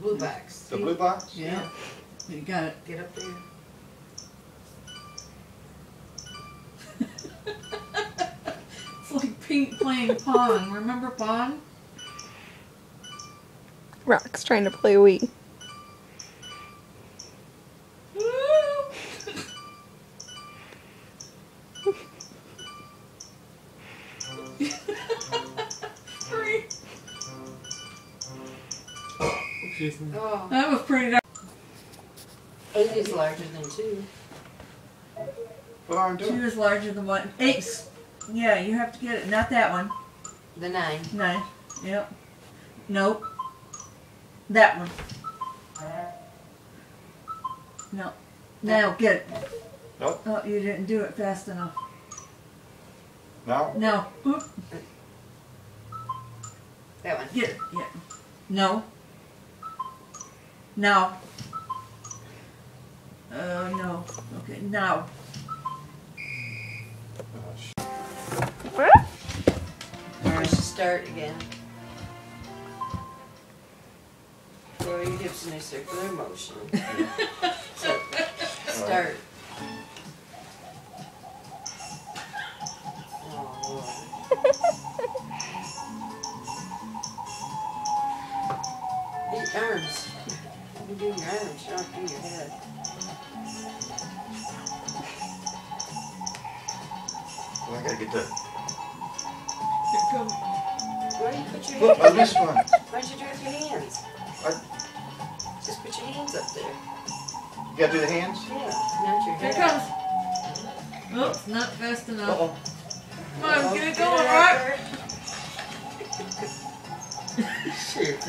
Blue box. The blue box? Yeah. You got it. Get up there. It's like Pete playing Pong. Remember Pong? Rock's trying to play Wii. Oh. That was pretty dark. 8 is larger than 2. What are I 2 doing? is larger than 1. 8's. Yeah, you have to get it. Not that one. The 9. 9. Yep. Nope. That one. No. Now get it. Nope. Oh, you didn't do it fast enough. Now? No. Oop. That one. Get it. Yeah. No. No. No. Okay, now. Push the start again. Lower your hips in a circular motion. So, start. Oh, Lord. Your arms. You do your arms, you don't do your head. Well, I gotta get the. Here comes. Where do you put your Look, hands? on this one. Why don't you do it with your hands? Just put your hands up there. You gotta do the hands? Yeah, not your Here head. comes. Oops, not fast enough. Uh-oh. Come on, get it Get going, out Rock. there. Shit.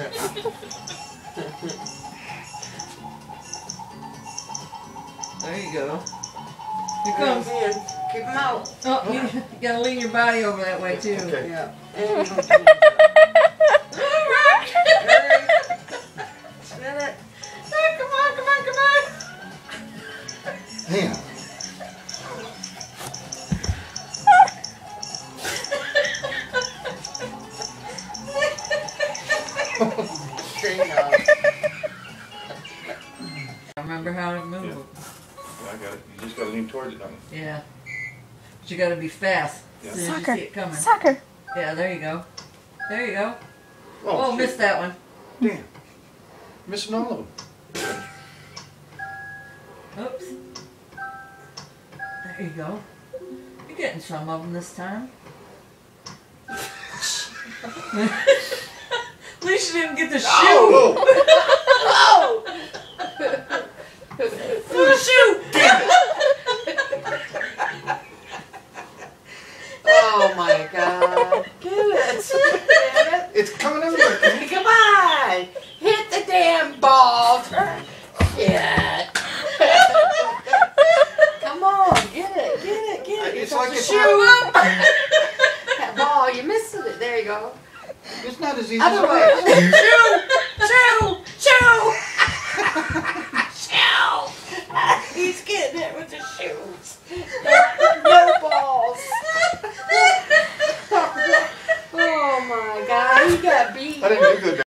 There you go. Here comes. In. Keep them out. Oh, you gotta lean your body over that way too. Okay. Yeah. And spin it. Oh, come on, come on, come on. Damn. I remember how to move. Yeah, I got it. You just gotta lean towards it, don't you? Yeah. But you gotta be fast. Yeah. As soon as you Soccer. see it coming. Soccer. Yeah, there you go. There you go. Oh, Oh, shit. missed that one. Damn. Missing all of them. Oops. There you go. You're getting some of them this time. At least you didn't get the shoe. Oh! The shoe. Oh my God. Get it. Damn it. It's coming everywhere, Kenny. Come on. Hit the damn ball. Shit. Come on. Get it. Get it. Get it. It's You're like supposed it's to shoot. That ball, you missed it. There you go. It's not as easy Other as way. it is. Shoe. Shoe.